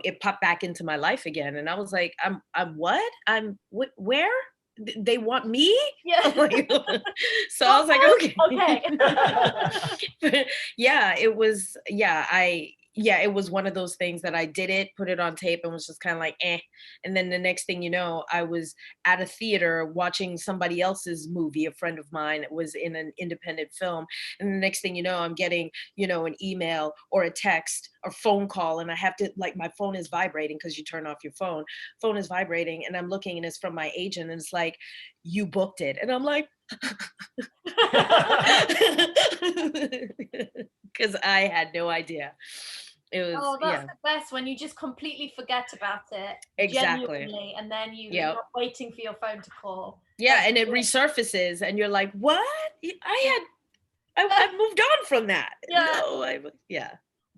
it popped back into my life again, and I was like, I'm what? Where? They want me? Yeah. So I was like, okay. Yeah, it was. It was one of those things that I did it, put it on tape, and was just kind of like, eh. And then the next thing you know, I was at a theater watching somebody else's movie. A friend of mine was in an independent film. And the next thing you know, I'm getting, you know, an email or a text or phone call. And I have to, like, my phone is vibrating because you turn off your phone. Phone is vibrating. And I'm looking, and it's from my agent. And it's like, you booked it. And I'm like, because I had no idea. It was, that's the best, when you just completely forget about it. Exactly. Genuinely, and then you're not waiting for your phone to call. Yeah, and it resurfaces, and you're like, what? I've moved on from that. Yeah.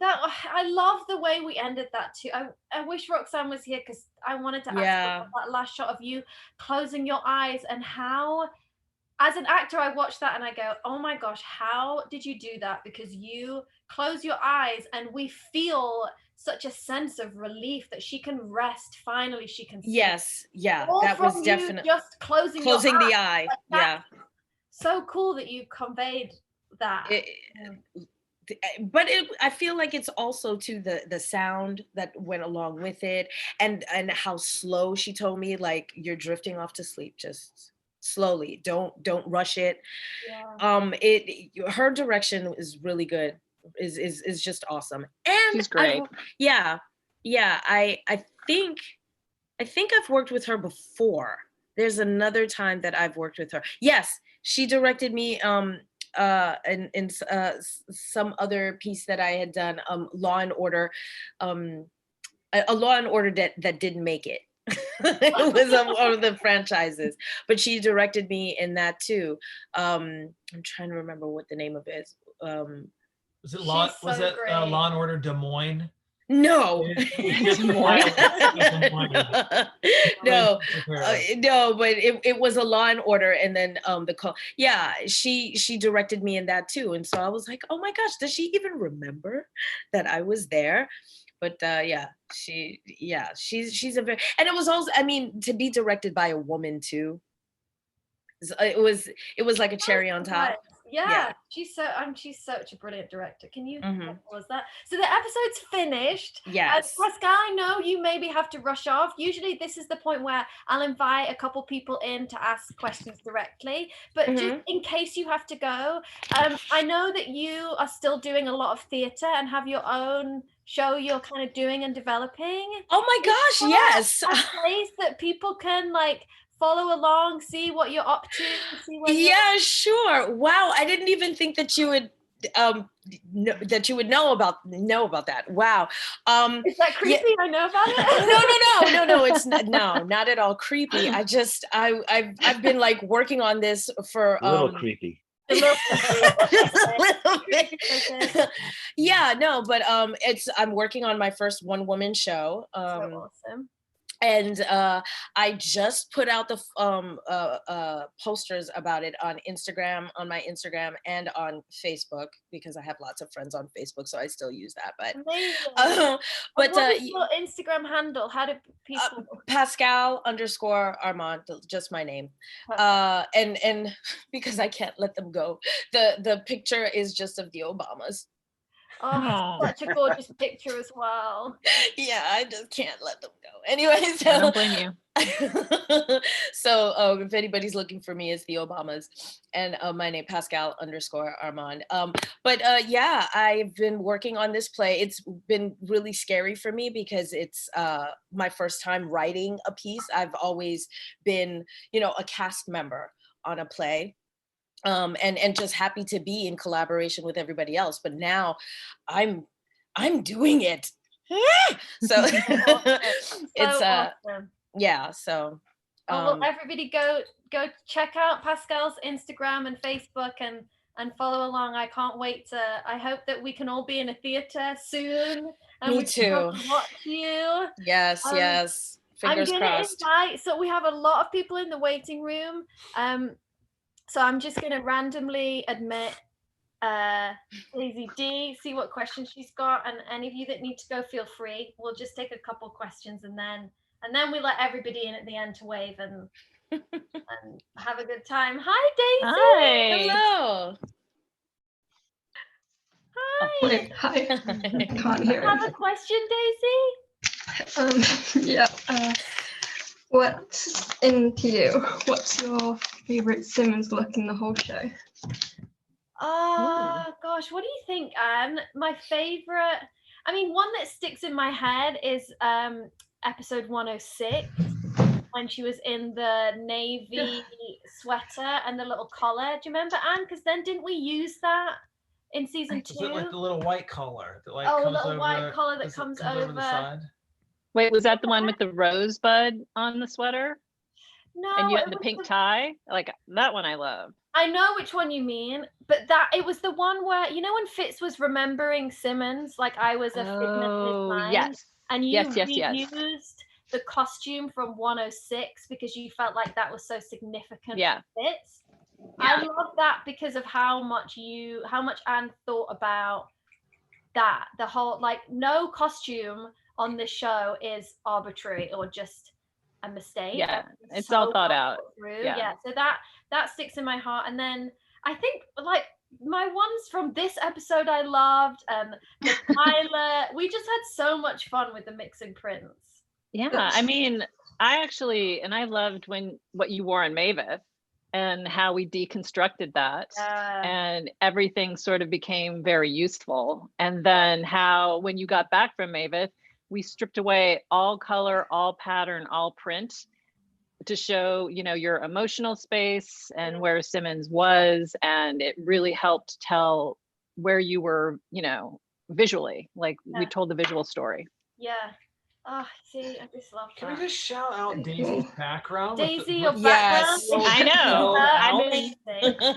No, I love the way we ended that too. I wish Roxanne was here, because I wanted to ask her about that last shot of you closing your eyes, and how, as an actor, I watch that and I go, oh my gosh, how did you do that? Because you close your eyes and we feel such a sense of relief that she can rest. Finally, she can sleep. Yes, yeah, All that was from you definitely just closing your the eyes. eye. Like, Yeah. So cool that you conveyed that. But I feel like it's also to the sound that went along with it, and how slow she told me, like, you're drifting off to sleep, just slowly, don't rush it. Her direction is really good, is just awesome. And she's great. I think I've worked with her before. There's another time that I've worked with her. Yes, she directed me in some other piece that I had done, Law and Order, a Law and Order that didn't make it. It was one of the franchises, but she directed me in that too. I'm trying to remember what the name of it is. Was it Law and Order Des Moines? No. No, but it was a Law and Order, and then she directed me in that too, and so I was like, oh my gosh, does she even remember that I was there? But she's a very, and it was also, I mean, to be directed by a woman too, it was like a cherry on top. Yeah. She's such a brilliant director. Can you was that? So the episode's finished. Yes. Pascal, I know you maybe have to rush off. Usually this is the point where I'll invite a couple people in to ask questions directly. But just in case you have to go, I know that you are still doing a lot of theatre and have your own show you're kind of doing and developing. Oh my gosh, yes. A place that people can like follow along, see what you're up to, see what sure. Wow, I didn't even think that you would know about that. Wow. Is that creepy? I know about it. No, it's not at all creepy. I've been like working on this for a little creepy. Just a little bit. Yeah, no, but I'm working on my first one-woman show. So awesome. And I just put out the posters about it on my Instagram and on Facebook, because I have lots of friends on Facebook, so I still use that. But what is your Instagram handle? How do people? PASCALE_Armand, just my name. And because I can't let them go, the picture is just of the Obamas. Oh, such a gorgeous picture as well. Yeah, I just can't let them go. Anyway, so I don't blame you. So if anybody's looking for me, it's the Obamas, and my name PASCALE_Armand. But I've been working on this play. It's been really scary for me because it's my first time writing a piece. I've always been, a cast member on a play. And just happy to be in collaboration with everybody else. But now I'm doing it. So it's awesome. Yeah. So well, everybody go check out Pascal's Instagram and Facebook and follow along. I can't wait I hope that we can all be in a theater soon. And me too. Watch you. Yes. Fingers crossed. So we have a lot of people in the waiting room. So I'm just going to randomly admit Daisy D, see what questions she's got, and any of you that need to go, feel free. We'll just take a couple questions and then we let everybody in at the end to wave and have a good time. Hi, Daisy. Hi. Hello. Hi. Wait, hi. I can't hear Have a question, Daisy? What's your favorite Simmons look in the whole show? Gosh, what do you think, Anne? My favorite, one that sticks in my head is episode 106, when she was in the navy sweater and the little collar. Do you remember, Anne? Because then didn't we use that in season 2? Is it like the little white collar that white collar that comes over the side? Wait, was that the one with the rosebud on the sweater? No. And you had the pink tie? Like that one I love. I know which one you mean, but it was the one where, when Fitz was remembering Simmons, like I was a figment of his mind. Yes. And you yes. used the costume from 106 because you felt like that was so significant for Fitz. Yeah. I love that because of how much Anne thought about that the whole, like, no costume on this show is arbitrary or just a mistake. Yeah, it's all thought out. Yeah, so that sticks in my heart. And then I think, like, my ones from this episode I loved, the pilot. We just had so much fun with the mixing prints. Yeah, I mean, I loved what you wore on Mavis and how we deconstructed that, and everything sort of became very useful. And then how, when you got back from Mavis, we stripped away all color, all pattern, all print to show, you know, your emotional space and where Simmons was. And it really helped tell where you were, you know, visually, like we told the visual story. Yeah. Oh, see, I just love that. Can we just shout out Daisy's background? Daisy, your background. I know.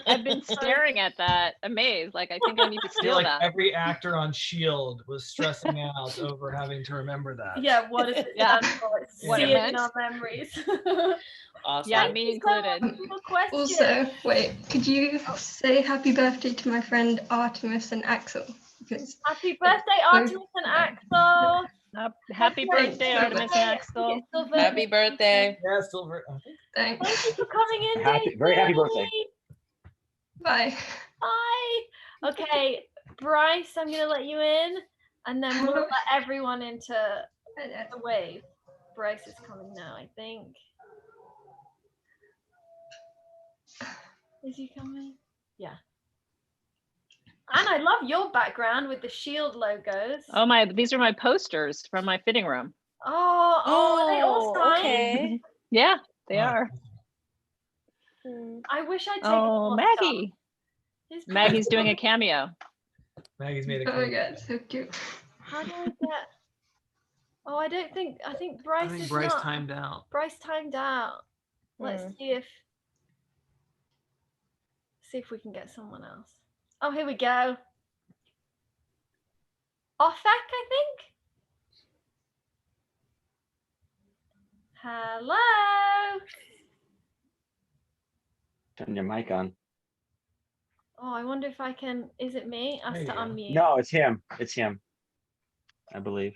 I've been staring at that, amazed. Like, I think I need to steal that. Every actor on S.H.I.E.L.D. was stressing out over having to remember that. Yeah, what is it? What it meant in our memories. Awesome. Yeah, me included. Also, wait, could you say happy birthday to my friend Artemis and Axel? Because happy birthday, Artemis and Axel. Happy birthday, Artemis and Axel. Happy birthday. Yeah, Silver. Thanks. Thank you for coming in. Very happy birthday. Bye. Bye. Okay, Bryce, I'm going to let you in, and then we'll let everyone into the wave. Bryce is coming now, I think. Is he coming? Yeah. And I love your background with the S.H.I.E.L.D. logos. Oh, these are my posters from my fitting room. Are they all signed? Okay. Yeah, they are. I wish I'd taken Oh, Maggie. Maggie's doing a cameo. Maggie's made a cameo. Oh my god, so cute. How do I get? Oh, I think Bryce is Bryce not. timed out. Bryce timed out. Let's see if we can get someone else. Oh, here we go. Offek, I think. Hello. Turn your mic on. Oh, I wonder if I can. Is it me? I have to unmute. No, it's him. It's him. I believe.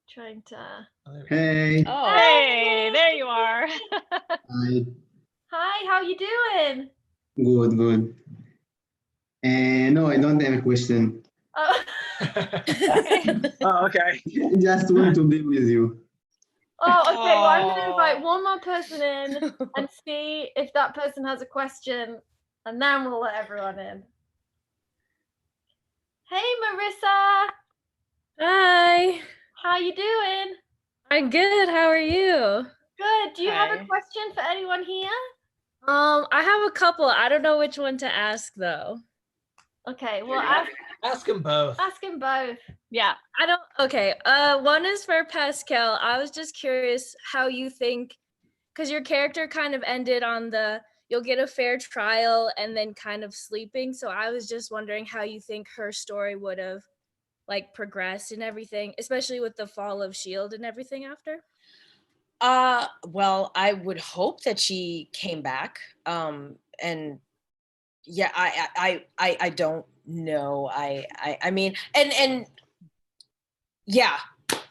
Trying to. Hey. Oh, hey, there you are. Hi. Hi, how you doing? Good, good. No, I don't have a question. Oh. Oh, okay. Just want to be with you. Oh, okay. Well, I'm going to invite one more person in and see if that person has a question, and then we'll let everyone in. Hey, Marissa. Hi. How you doing? I'm good. How are you? Good. Do you have a question for anyone here? I have a couple. I don't know which one to ask though. Okay, well, ask them both. Ask them both. Yeah. Okay. One is for Pascal. I was just curious how you think, because your character kind of ended on you'll get a fair trial and then kind of sleeping. So I was just wondering how you think her story would have like progressed and everything, especially with the fall of S.H.I.E.L.D. and everything after. Well, I would hope that she came back. And yeah, I don't know. I mean, and yeah,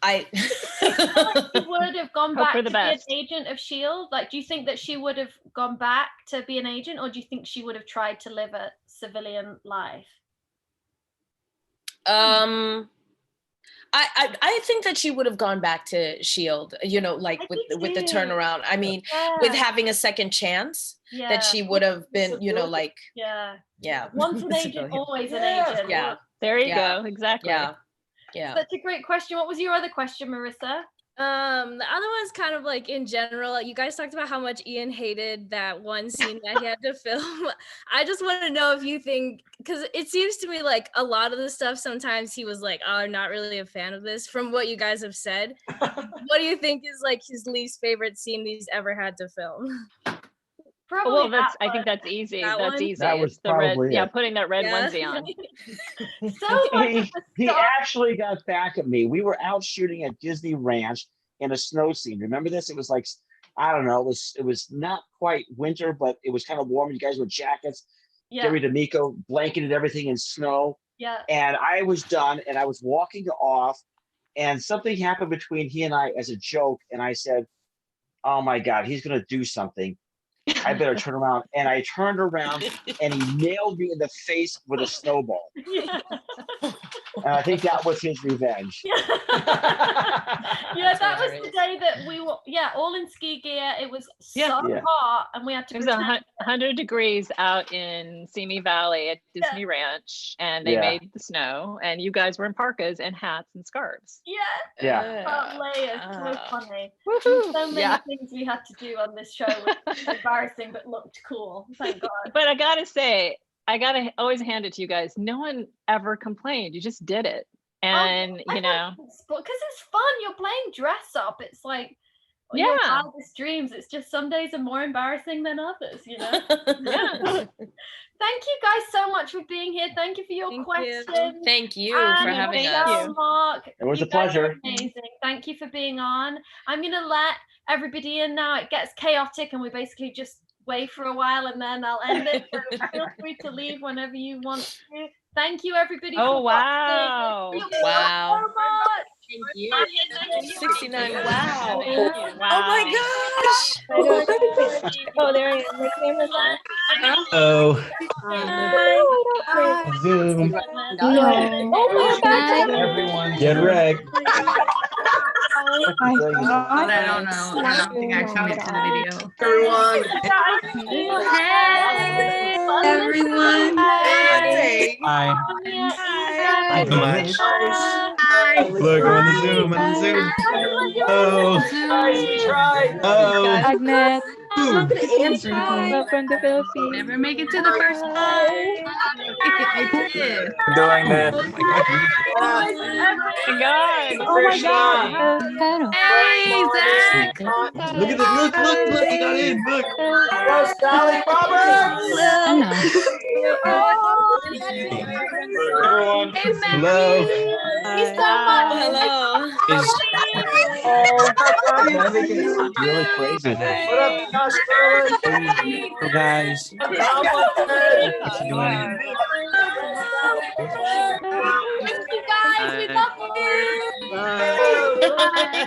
I she would have gone back to be an best. agent of S.H.I.E.L.D. Like, do you think that she would have gone back to be an agent, or do you think she would have tried to live a civilian life? I think that she would have gone back to S.H.I.E.L.D., you know, like with the turnaround. I mean, with having a second chance, that she would have been, you know, like Once an agent, always an agent. Yeah. There you go. Exactly. Yeah. Such a great question. What was your other question, Marissa? The other one's kind of like in general. You guys talked about how much Ian hated that one scene that he had to film. I just want to know if you think, because it seems to me like a lot of the stuff sometimes he was like, oh, I'm not really a fan of this from what you guys have said. What do you think is like his least favorite scene he's ever had to film? Probably I think that's easy. That's easy. That was it's the red, probably putting that red onesie on. He actually got back at me. We were out shooting at Disney Ranch in a snow scene. Remember this? It was like, I don't know, it was not quite winter, but it was kind of warm. You guys with jackets. Yeah. Jerry D'Amico blanketed everything in snow. Yeah. And I was done, and I was walking off, and something happened between he and I as a joke, and I said, "Oh my God, he's gonna do something. I better turn around." And I turned around, and he nailed me in the face with a snowball. And I think that was his revenge. Yeah, that was the day that we were, all in ski gear. It was so hot, and we had to. It was 100 degrees out in Simi Valley at Disney Ranch, and they made the snow, and you guys were in parkas and hats and scarves. Layers, so funny. So many things we had to do on this show was embarrassing, but looked cool. Thank God. But I gotta say, I gotta always hand it to you guys. No one ever complained. You just did it, and you know, because it's fun. You're playing dress up. It's like your wildest dreams. It's just some days are more embarrassing than others. You know. Thank you guys so much for being here. Thank you for your questions. Thank you for having us. Mark, it was a pleasure. Amazing. Thank you for being on. I'm gonna let everybody in now. It gets chaotic, and we basically just wait for a while, and then I'll end it. So feel free to leave whenever you want to. Thank you, everybody. Oh, wow. Wow. So much. Thank you. 69. Wow. Wow. Oh my gosh. Oh, there I am. My camera's on. Oh. Zoom. Oh my God. Everyone, get wrecked. I don't know. I don't think I can get to the video. Everyone. Hey, everyone. Hi. Hi. Hi. So much. Hi. Look, we're on the Zoom. On the Zoom. Oh. Guys, we tried. Oh. Agnes. Welcome From the Philippines. Never make it to the first one. I did. Doing this. Oh my God. Oh my God. Hey, Zach. Look at this. Look. He got in. Look. Hello, Sally Roberts. Everyone. Hey, Matt. Hello. Hello. Really crazy. What up, Josh? Hey, guys. Thank you guys. We love you. Bye.